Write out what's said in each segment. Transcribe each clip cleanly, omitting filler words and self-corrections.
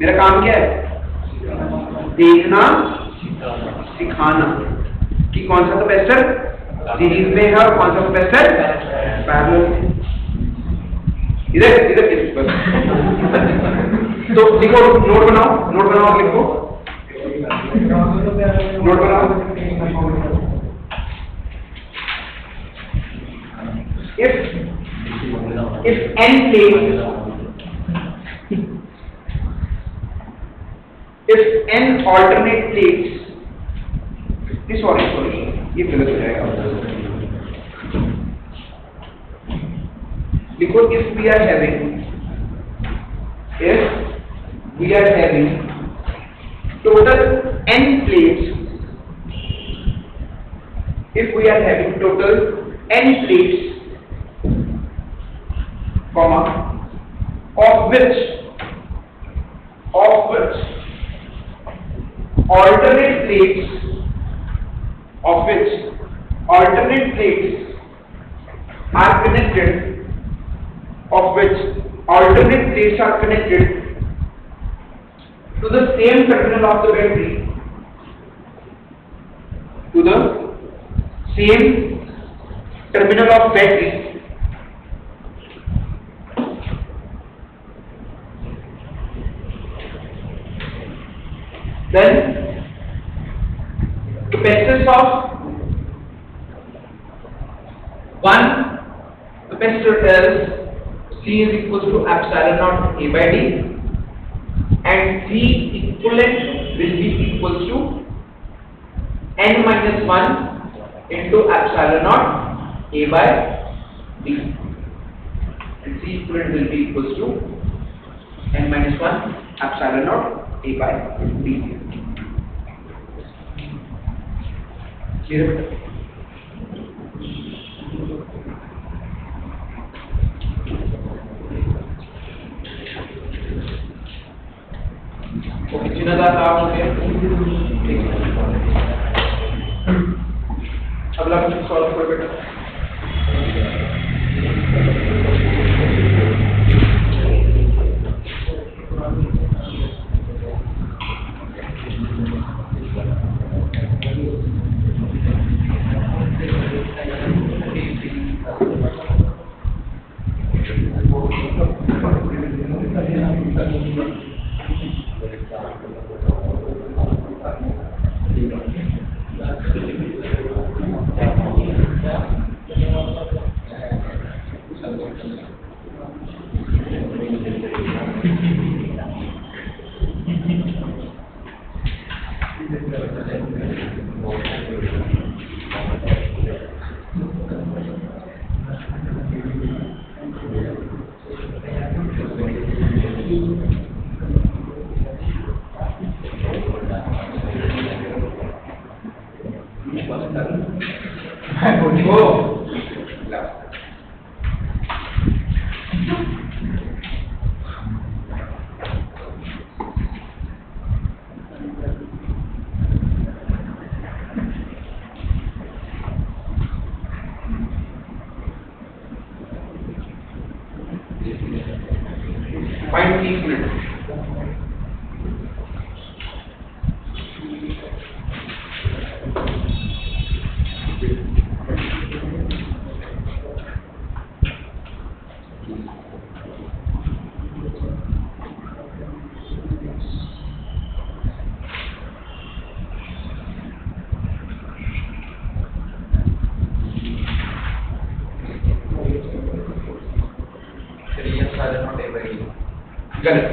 मेरा काम क्या है? देखना सिखाना कि कौन सा कैपेसिटर सीरीज में है और कौन सा कैपेसिटर पैरेलल में। इधर इधर बस। तो लिखो, नोट बनाओ लिखो, नोट बनाओ। if n plates, if n alternate plates, sorry ये गलत हो जाएगा। लिखो if we are having total n plates, if we are having total n plates, comma, of which alternate plates are connected to the same terminal of the battery, then capacitance of one capacitor is C is equals to epsilon naught A by D, and C equivalent will be equals to n minus 1 into epsilon naught A by D, and C equivalent will be equals to n minus 1 epsilon naught A by D. Clear? Okay, चिन्ह का काम हो गया। अगला question solve करो बेटा। Find 30 minutes. गलत।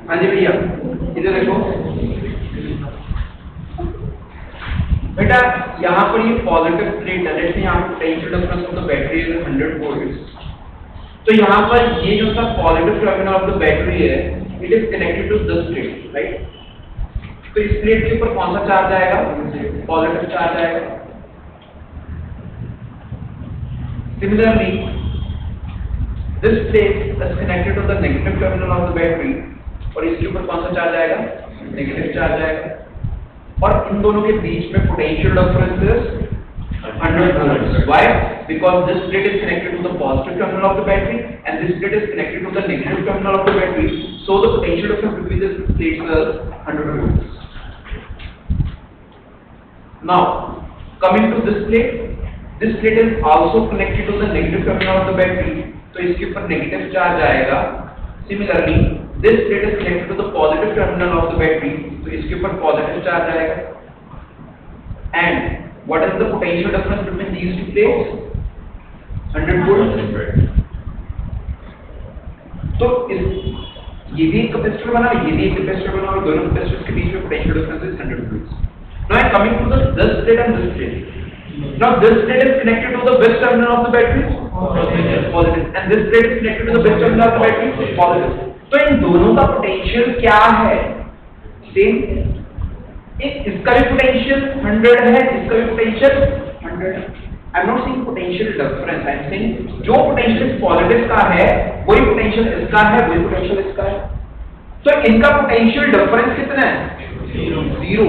हाँ जी भैया, इधर देखो बेटा, यहाँ पर ये पॉजिटिव प्लेट है, जैसे यहाँ पर potential difference of the battery is 100 volts. तो यहाँ पर ये जो सा positive terminal of the battery है, it is connected to this plate, right? तो इस प्लेट के ऊपर कौन सा चार्ज आएगा? पॉजिटिव चार्ज आएगा। Similarly this plate is connected to the negative terminal of the battery, और इसके ऊपर कौन सा चार्ज आएगा? नेगेटिव चार्ज आएगा। और इन दोनों के बीच में potential difference is 100 volts. Why? Because this plate is connected to the positive terminal of the battery and this plate is connected to the negative terminal of the battery. So the potential difference between these plates is 100 volts. Now, coming to this plate is also connected to the negative terminal of the battery. तो इसके ऊपर negative charge आएगा. Similarly, this plate is connected to the positive terminal of the battery. तो इसके ऊपर positive charge आएगा. And what is the potential difference between these two plates? 100 volts. तो ये भी एक कैपेसिटर बना, ये भी एक कैपेसिटर बना, और दोनों कैपेसिटर्स के बीच में potential difference is 100 volts. Now I am coming to this plate and this plate. Now this plate is connected to the base terminal of the battery, positive, and this plate is connected to the base terminal of the battery, positive. तो इन दोनों का potential क्या है? Same. इसका भी potential 100 है, इसका भी पोटेंशियल 100 है। I am not saying potential difference, I am saying जो पोटेंशियल पॉजिटिव का है वही पोटेंशियल इसका है, वही पोटेंशियल इसका है। तो इनका पोटेंशियल डिफरेंस कितना है? 0।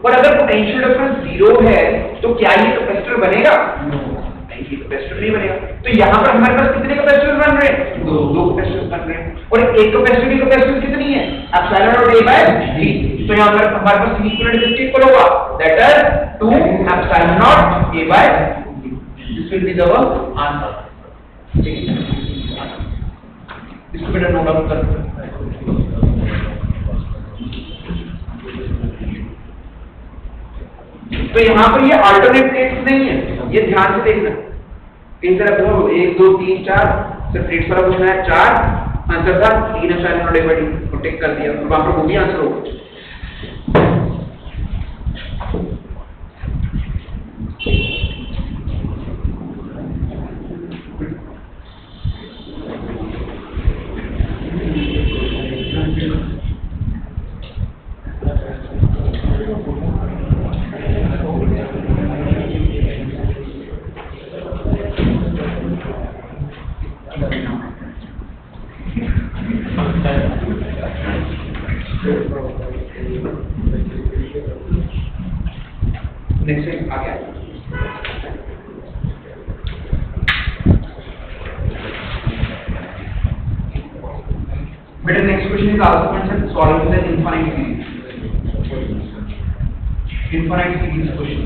और अगर पोटेंशियल डिफरेंस 0 है तो क्या ये कैपेसिटर बनेगा? नहीं, ये कैपेसिटर नहीं बनेगा। तो यहाँ पर हमारे पास कितने कैपेसिटर बन रहे हैं? दो कैपेसिटर बन रहे हैं। और एक कैपेसिटर की कैपेसिटेंस कितनी है? Epsilon naught A by D। तो यहाँ पर हमारे पास इक्विवेलेंट किसके इक्वल होगा? That is 2 epsilon naught A by D। This will be the answer. इसको बेटा नोट डाउन कर। तो यहाँ पर ये अल्टरनेट प्लेट्स नहीं है, ये ध्यान से देखना। किस तरह बोलो 1 2 3 4 सिर्फ प्लेट्स वाला पूछना है। 4 आंसर था, 3 epsilon naught A by D को टिक कर दिया, तो वहां पर वो भी आंसर होगा। नेक्स्ट आ गया। बेटा next question is also concern solving the infinite series question.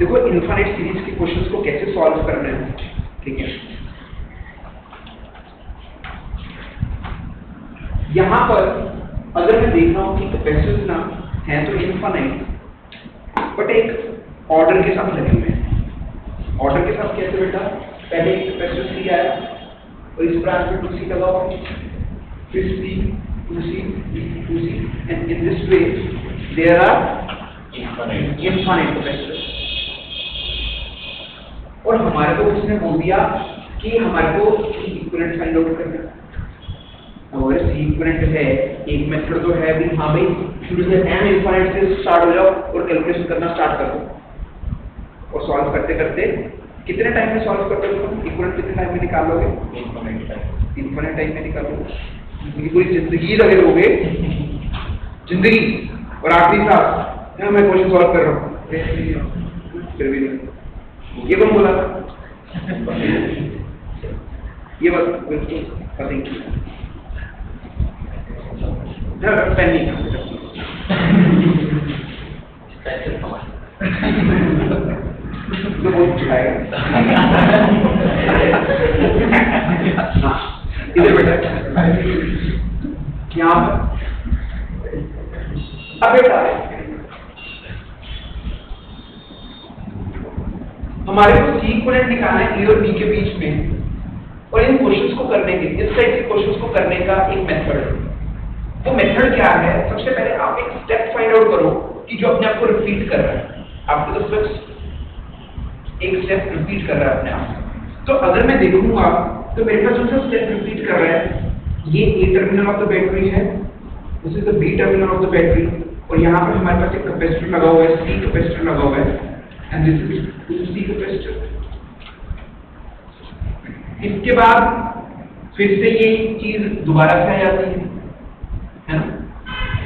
देखो इनफाइनाइट सीरीज के क्वेश्चंस को कैसे सॉल्व करना है, ठीक है। यहां पर अगर मैं देख रहा हूं कि कैपेसिटर्स ना हैं तो इनफाइनाइट, बट एक ऑर्डर के साथ लगे हुए हैं। ऑर्डर के साथ कैसे बेटा? पहले एक कैपेसिटर सी आया और इस ब्रांच में 2C लगा हुआ, फिर C 2C 2C and in this way there are infinite capacitors. और हमारे को उसने बोल दिया कि हमारे को C इक्विवेलेंट फाइंड आउट करना है। और C इक्विवेलेंट है एक मेथड तो है भी, हाँ भाई शुरू से m इनफाइनाइट से स्टार्ट हो जाओ और कैलकुलेशन करना स्टार्ट कर दो और सॉल्व करते करते कितने टाइम में सॉल्व कर दोगे? इक्विवेलेंट कितने टाइम में निकाल लोगे? इनफाइनाइट टाइम में निकाल लोगे। पूरी जिंदगी लगे रहोगे, जिंदगी और आखिरी सांस मैं क्वेश्चन सॉल्व कर रहा हूँ, फिर भी नहीं। ये कौन बोला था? ये बात पता नहीं पेन नहीं तो बहुत छाएगा। इधर बेटा यहाँ पर अब बेटा हमारे को C इक्विवेलेंट निकालना है A और B के बीच में, और इन क्वेश्चंस को करने के इस टाइप के क्वेश्चंस को करने का एक मेथड है। वो मेथड क्या है? सबसे पहले आप एक स्टेप फाइंड आउट करो कि जो अपने आप को रिपीट कर रहा है, आपको तो सिर्फ एक स्टेप रिपीट कर रहा है अपने आप। तो अगर मैं देखूंगा तो मेरे पास जो सा स्टेप रिपीट कर रहा है, ये A terminal of the battery है, this is the B terminal of the battery, और यहाँ पर हमारे पास एक कैपेसिटर लगा हुआ है, C कैपेसिटर लगा हुआ है, and this is 2C capacitor. इसके बाद फिर से ये चीज दोबारा से आ जाती है ना?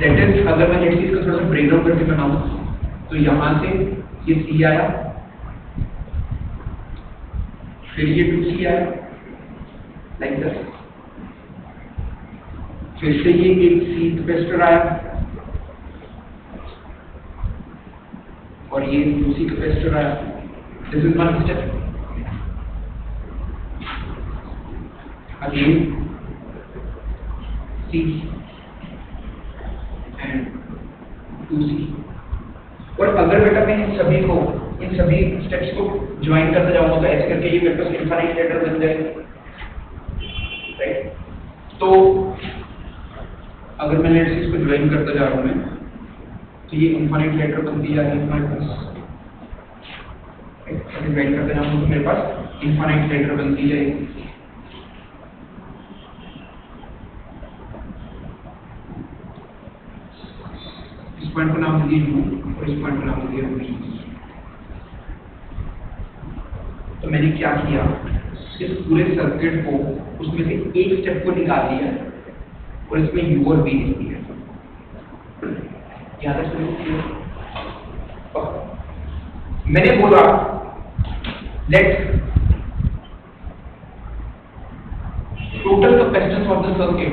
दैट इज, अगर मैं इस चीज को थोड़ा सा ब्रेकडाउन करके बनाऊं तो यहाँ से ये C आया, फिर ये 2C आया लाइक दिस, फिर से ये एक C कैपेसिटर आया और ये 2C कैपेसिटर आया। This is one step. Again C and 2C। और अगर बेटा मैं इन सभी स्टेप्स को ज्वाइन करते जाऊंगा तो ऐसे करके ये मेरे पास इनफाइनाइट लेटर बन जाएगा, राइट? तो अगर मैं इसको ज्वाइन करता जा रहा हूं मैं, तो ये इनफाइनाइट लेटर बनती जा रही है हमारे पास। ज्वाइन करते जाऊंगा तो मेरे पास इनफाइनाइट लेटर बनती जाएगी। इस पॉइंट को नाम दीजिए U और इस पॉइंट को नाम दीजिए V। तो मैंने क्या किया, इस पूरे सर्किट को उसमें से एक स्टेप को निकाल दिया और इसमें U और V लिख दिया। याद है? मैंने बोला Let total capacitance of the circuit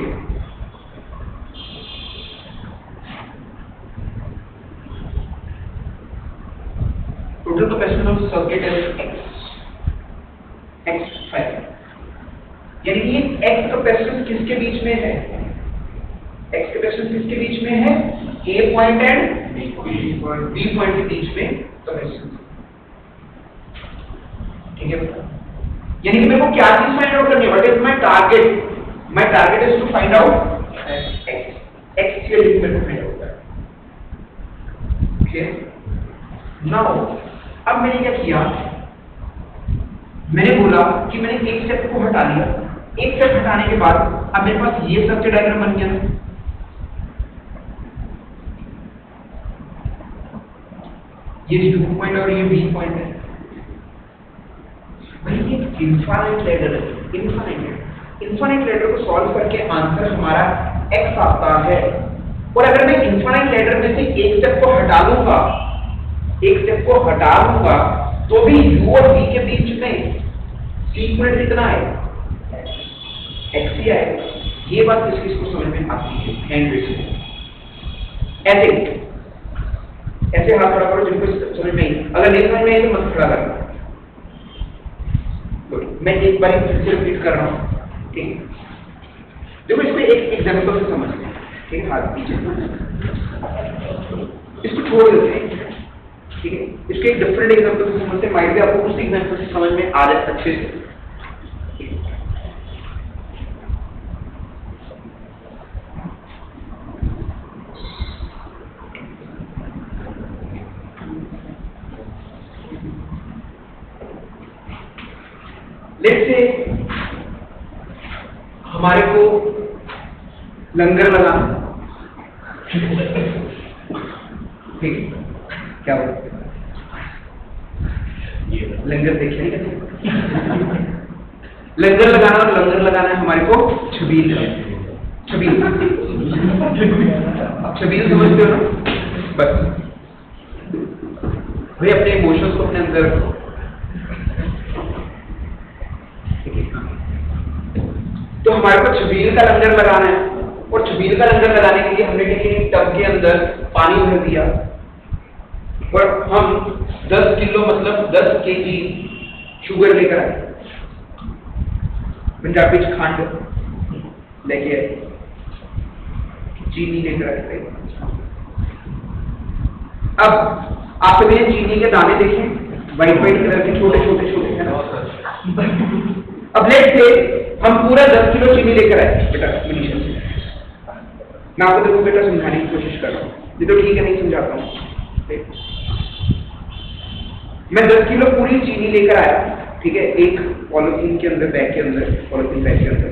is x5, यानी कि x कैपेसिटेंस किसके बीच में है? x कैपेसिटेंस किसके बीच में है? A point and B point के बीच में कैपेसिटेंस। ठीक है, यानी कि मेरे को क्या चीज फाइंड आउट करनी है? What is my target? My target is to find out x की वैल्यू मेरे को फाइंड आउट करना है। ओके, नाउ अब मैंने क्या किया? मैंने बोला कि मैंने एक स्टेप को हटा लिया। एक स्टेप हटाने के बाद अब मेरे पास ये सर्किट डायग्राम बन गया। ये U पॉइंट और ये B पॉइंट है। भाई ये इनफाइनाइट लैडर है। इनफाइनाइट लैडर को सॉल्व करके आंसर हमारा x आता है। और अगर मैं इनफाइनाइट लैडर में से एक स्टेप को हटा दूंगा तो भी U और B के बीच में सीक्वेंस कितना है? x ही आएगा। ये बात किसको समझ में आती है? हैंड रेस ऐसे हाथ खड़ा करो जिनको समझ में आई। अगर नहीं समझ में आई तो मत खड़ा करना। मैं एक बार फिर से रिपीट कर रहा हूँ। ठीक है, देखो इसको एक एग्जांपल से समझते हैं। ठीक है, हाथ पीछे इसको छोड़ देते हैं। ठीक है, इसके एक डिफरेंट एग्जांपल से समझते हैं। माइट भी आपको उस एग्जांपल से समझ में आ जाए अच्छे से। लेट्स से हमारे को लंगर लगाना। ठीक है, क्या बोलते हैं? लंगर देखिए लंगर लगाना है हमारे को। छबील समझते हो ना? बस भाई अपने इमोशंस को अपने अंदर रखो। तो हमारे को छबील का लंगर लगाना है। और छबील का लंगर लगाने के लिए हमने एक टब के अंदर पानी भर दिया और हम 10 किलो मतलब 10 केजी शुगर लेकर आए। पंजाबी खंड लेके आए, चीनी लेकर आए। अब आपने चीनी के दाने देखे, व्हाइट कलर के छोटे है ना? अब लेट से हम पूरा 10 किलो चीनी लेकर आए। बेटा मनीषा से मैं आपको देखो बेटा समझाने की कोशिश कर रहा हूँ। ये तो ठीक है, नहीं समझाता हूँ। मैं 10 किलो पूरी चीनी लेकर आया। ठीक है, एक पॉलिथीन के अंदर, पॉलिथीन बैग के अंदर।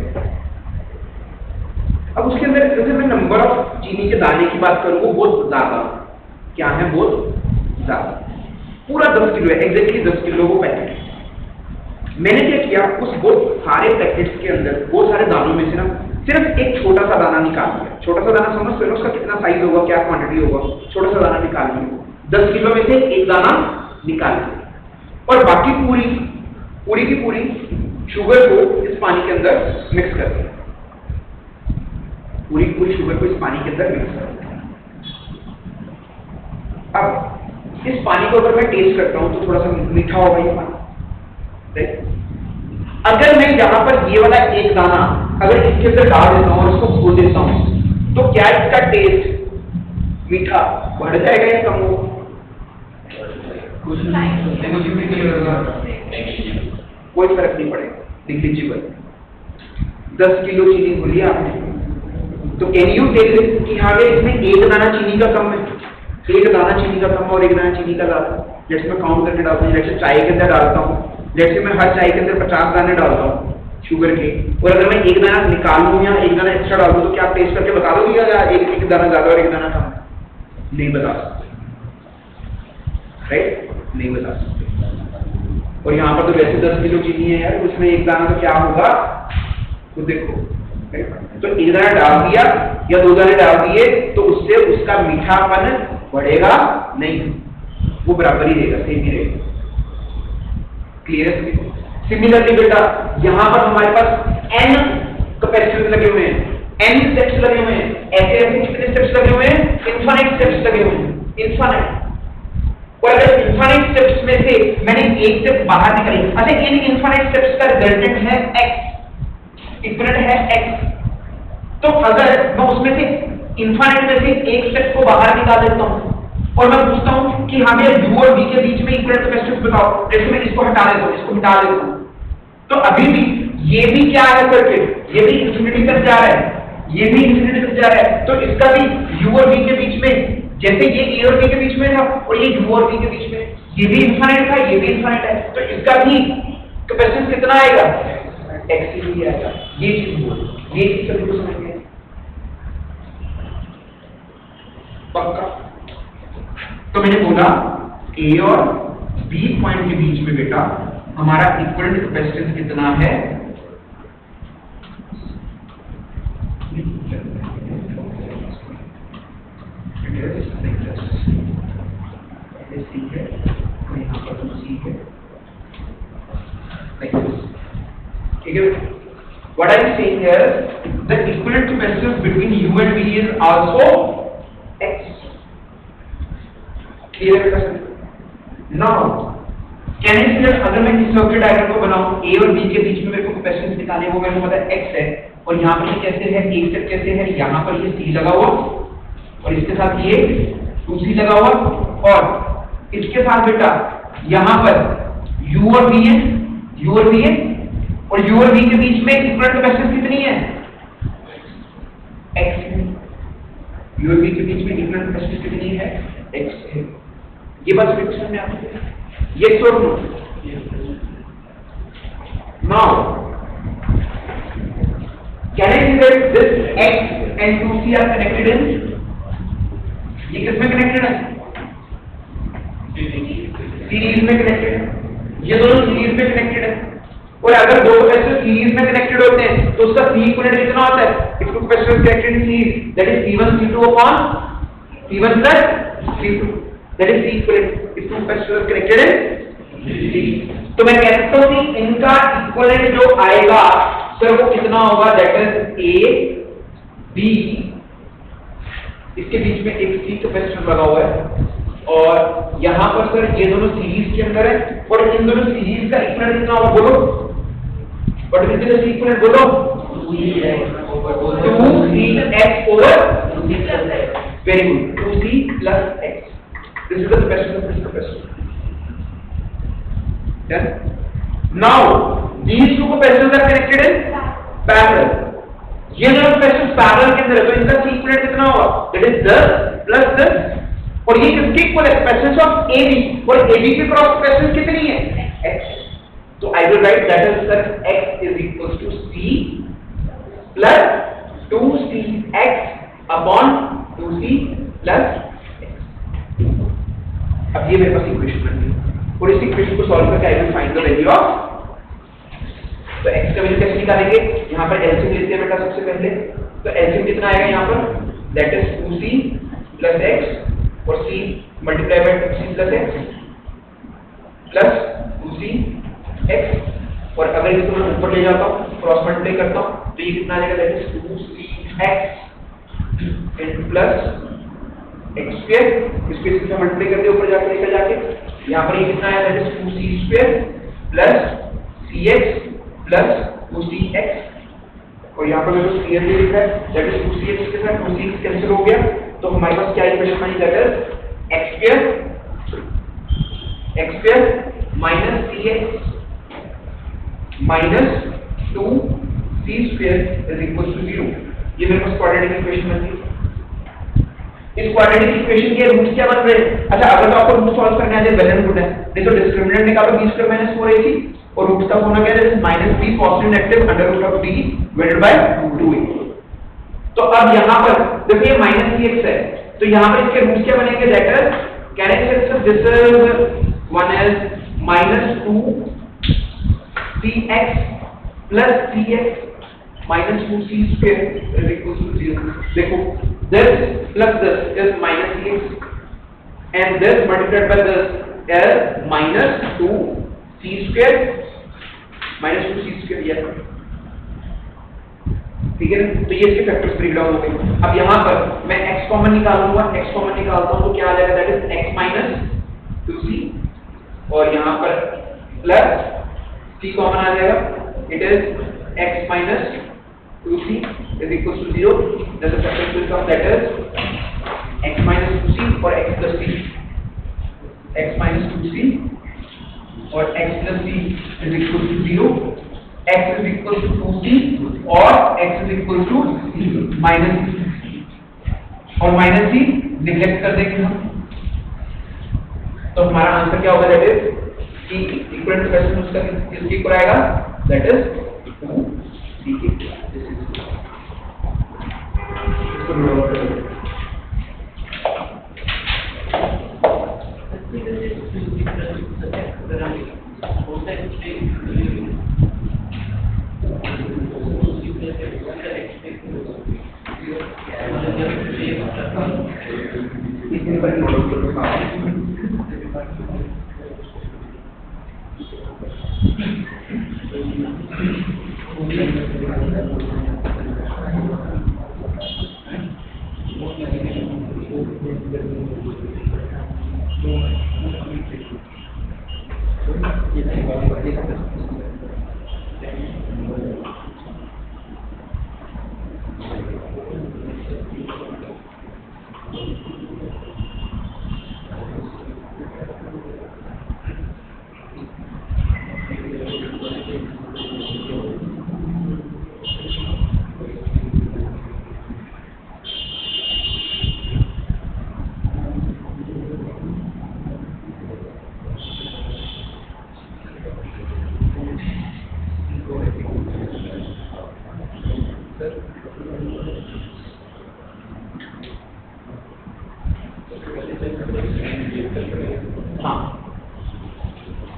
अब उसके अंदर जैसे मैं नंबर ऑफ चीनी के दाने की बात करूँ वो बहुत ज्यादा। क्या है? बहुत ज्यादा। पूरा 10 किलो है, एग्जैक्टली 10 किलो वो पैकेट है। मैंने क्या किया? उस बहुत सारे पैकेट्स के अंदर, बहुत सारे दानों में से ना सिर्फ एक छोटा सा दाना निकाल लिया। छोटा सा दाना समझते हो उसका कितना साइज होगा, क्या क्वांटिटी होगा? छोटा सा दाना निकाल लिया। 10 किलो में से एक दाना निकाल लिया और बाकी पूरी की पूरी शुगर को इस पानी के अंदर मिक्स कर दिया। पूरी शुगर को इस पानी के अंदर मिक्स कर दिया। अब इस पानी को अगर मैं टेस्ट करता हूं तो थोड़ा सा मीठा होगा ये पानी। अगर मैं यहाँ पर ये वाला एक दाना अगर इसके अंदर डाल देता हूँ और इसको घोल देता हूँ तो क्या इसका टेस्ट मीठा बढ़ जाएगा या कम होगा? कोई फर्क नहीं पड़ेगा, नेग्लिजिबल। 10 किलो चीनी घोली आपने तो कैन यू टेल कि हाँ इसमें एक दाना चीनी का कम है, एक दाना चीनी का कम और एक दाना चीनी का ज्यादा। जैसे मैं काउंट करके डालता हूँ, जैसे चाय के अंदर डालता हूँ, जैसे मैं हर चाय के अंदर 50 दाने डालता हूँ शुगर के, और अगर मैं एक दाना निकालूं या एक दाना एक्स्ट्रा डाल दूं तो क्या आप टेस्ट करके बता दोगे या एक दाना ज्यादा और एक दाना कम? नहीं बता सकते, राइट? नहीं बता सकते। और यहाँ पर तो वैसे 10 किलो चीनी है यार, उसमें एक दाना तो क्या होगा तो देखो, तो एक दाना डाल दिया या 2 दाने डाल दिए तो उससे उसका मीठापन बढ़ेगा नहीं, वो बराबर ही रहेगा, सेम ही रहेगा। क्लियर है? सिमिलरली बेटा यहाँ पर हमारे पास n कैपेसिटर लगे हुए हैं, n स्टेप्स लगे हुए हैं, ऐसे ऐसे कितने स्टेप्स लगे हुए हैं? इनफाइनाइट स्टेप्स लगे हुए हैं, इनफाइनाइट। और अगर इनफाइनाइट स्टेप्स में से मैंने एक स्टेप बाहर निकाली, अच्छा इन इनफाइनाइट स्टेप्स का रिजल्टेंट है x, इक्विवेलेंट है x, तो अगर मैं उसमें से इनफाइनाइट में से एक स्टेप को बाहर निकाल देता हूँ और मैं पूछता हूँ कि हमें u और v के बीच में इक्विवेलेंट कैपेसिटेंस बताओ, जैसे मैं इसको हटा देता हूँ, इसको मिटा देता हूँ, तो अभी भी ये भी क्या है सर्किट, ये भी इंफिनिटी तक जा रहा है, ये भी इंफिनिटी तक जा रहा है, तो इसका भी u और v के बीच में, जैसे ये a और b के बीच में था और ये u और v के बीच में, ये भी इनफाइनाइट था, ये भी इनफाइनाइट है, तो इसका भी कैपेसिटेंस कितना आएगा? x ही आएगा। ये चीज सभी को समझ में पक्का? तो मैंने बोला a और b पॉइंट के बीच में बेटा हमारा इक्विवेलेंट कैपेसिटेंस कितना है? ठीक है? What I am saying here, the equivalent capacitance between u and v is also x. Clear है? Now, can I say अगर मैं इस सर्किट डायग्राम को बनाऊं, a और b के बीच में मेरे को कैपेसिटेंस निकालनी है, वो मेरे को पता है x है, और यहाँ पर ये कैसे है, एक स्टेप कैसे है, यहाँ पर ये c लगा हुआ और इसके साथ ये 2c लगा हुआ, और इसके साथ बेटा यहाँ पर u और v है, u और v है, और u और v के बीच में इक्विवेलेंट कैपेसिटेंस कितनी है? x है। u और v के बीच में इक्विवेलेंट कैपेसिटेंस कितनी है? x है। ये बात समझ में आती है? Yes or no? Now, can I say that this x and 2c are connected in? ये किसमें connected है? सीरीज में connected है। ये दोनों सीरीज में connected है। और अगर दो कैपेसिटर सीरीज में कनेक्टेड होते हैं तो उसका C इक्विवेलेंट कितना होता है? If two capacitors connected in series, that is C1 C2 upon C1 plus C2, that is C equivalent. If two capacitors connected in series, तो मैं कह सकता हूँ कि इनका इक्विवेलेंट जो आएगा सर वो कितना होगा? That is A B, इसके बीच में एक C कैपेसिटर लगा हुआ है और यहाँ पर सर ये दोनों सीरीज के अंदर है और इन दोनों सीरीज का इक्विवेलेंट कितना होगा? बोलो What will be the equivalent? बोलो 2cx over 2c plus x. Very good. 2c plus x. This is the capacitor of this capacitor. Done. Now these two capacitors are connected in parallel. ये दोनों capacitors parallel के अंदर है तो इनका C equivalent कितना होगा? That is 10 plus 10. और ये किसके इक्वल है? कैपेसिटेंस ऑफ AB, और AB की क्रॉस कैपेसिटेंस कितनी है? x. So I will write that as sir x is equals to c plus 2cx upon 2c plus x. अब ये मेरे पास इक्वेशन बन गई और इस इक्वेशन को सॉल्व करके I will find the value of, तो x का वैल्यू कैसे निकालेंगे? यहाँ पर एलसीएम लेते हैं बेटा सबसे पहले, तो एलसीएम कितना आएगा यहाँ पर? That is 2c plus x और c multiply by 2c plus x plus 2c x, और अगर इसको मैं ऊपर ले जाता हूँ क्रॉस मल्टीप्लाई करता हूँ तो ये कितना आ जाएगा? That is 2cx in plus x square, इसको इससे मल्टीप्लाई कर दे ऊपर जाके लेकर जाके, यहाँ पर ये कितना आया? That is 2c square plus cx plus 2cx, और यहाँ पर मेरे को क्लियरली लिखा है दैट इज 2cx के साथ 2cx कैंसिल हो गया, तो हमारे पास क्या इक्वेशन बनी? That is x square minus cx minus 2c square is equal to 0। ये मेरे पास क्वाड्रेटिक इक्वेशन बन गई। इस क्वाड्रेटिक इक्वेशन के रूट्स क्या बन रहे हैं? अच्छा अगर तो आपको रूट सॉल्व करने आ जाए वेल एंड गुड है, नहीं तो डिस्क्रिमिनेंट निकालो b स्क्वायर माइनस 4ac और रूट का होना क्या है? Minus b positive negative under root of b divided by 2a। तो अब यहाँ पर देखिए माइनस cx है तो यहाँ पर इसके रूट्स क्या बनेंगे? दैट इज कैन आई से this is one is minus 2 cx plus cx minus 2c square is equal to 0. देखो this plus this is minus cx and this multiplied by this is minus 2 c square minus 2c² दिया था, ठीक है। तो ये इसके factors break down हो गए। अब यहाँ पर मैं x कॉमन निकालूंगा, x कॉमन निकालता हूँ तो क्या आ जाएगा, that is x minus 2c, और यहाँ पर प्लस c कॉमन आ जाएगा, it is x minus 2c is equal to 0, that the factors will come, that is x minus 2c और x plus c, x minus 2c और x plus c is equal to 0, x is equal to 2c और x is equal to minus c, और minus c neglect कर देंगे हम, तो हमारा answer क्या होगा, that is c equal to कैसे उसका किसके इक्वल आएगा, दैट इज 2c के, दिस इज इसको नोट कर लो।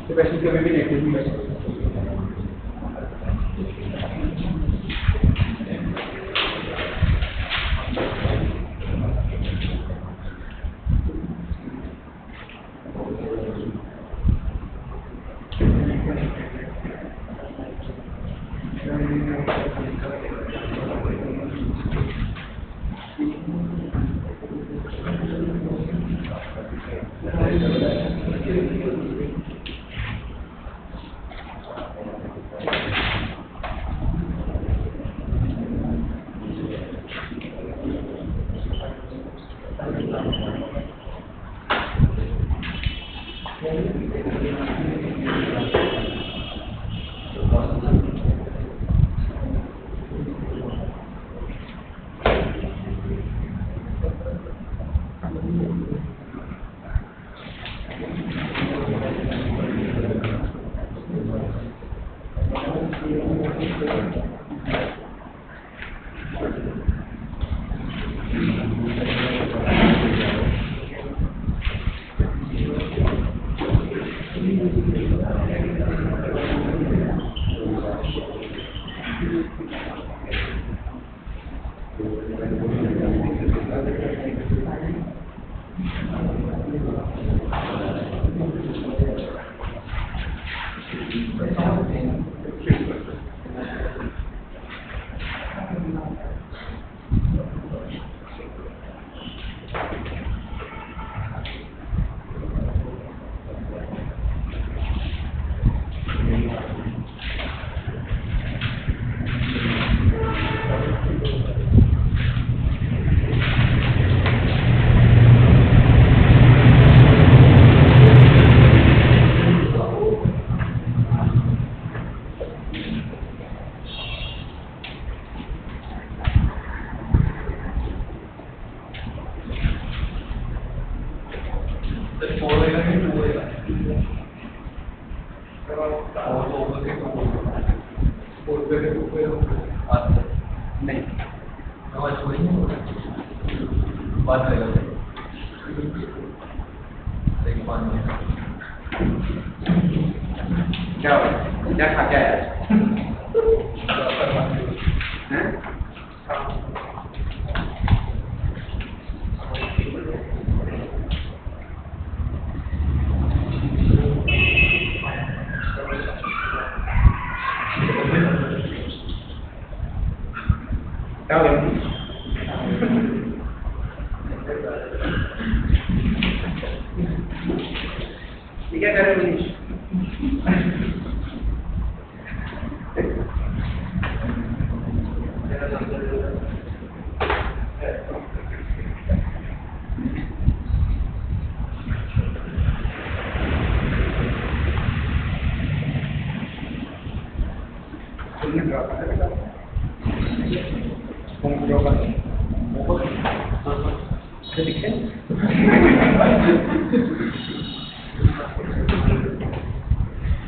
तो वैसे कभी भी नेगेटिव नहीं बचता। क्या खा के आया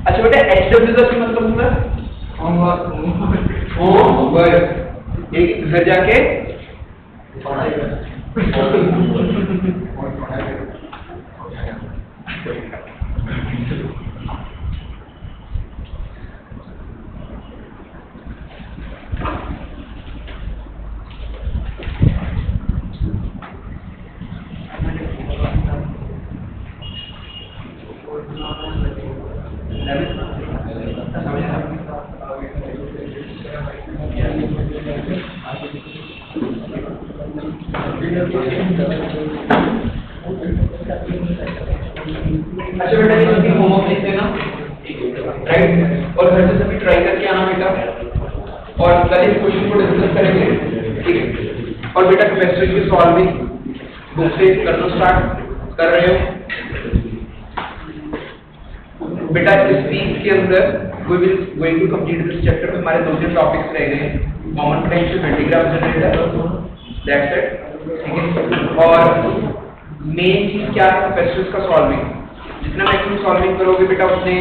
अच्छा बेटा HW का मतलब होगा एक घर जाके अच्छा बेटा ये सभी होमवर्क लिख देना राइट और घर से सभी ट्राई करके आना बेटा और कल इस क्वेश्चन को डिस्कस करेंगे ठीक है और बेटा कैपेसिटर की सॉल्विंग बुक से करना स्टार्ट कर रहे हो बेटा इस वीक के अंदर we will going to complete this chapter में हमारे 2-3 टॉपिक्स रह गए हैं common potential मल्टीग्राफ generator that's it ठीक है और मेन चीज क्या है कैपेसिटर्स का सॉल्विंग जितना मैक्सिमम सॉल्विंग करोगे बेटा उतने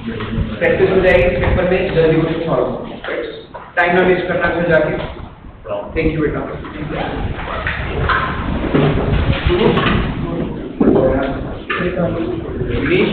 प्रैक्टिस हो जाएगी इस पेपर में जल्दी क्वेश्चन सॉल्व टाइम ना वेस्ट करना घर जाके थैंक यू बेटा विश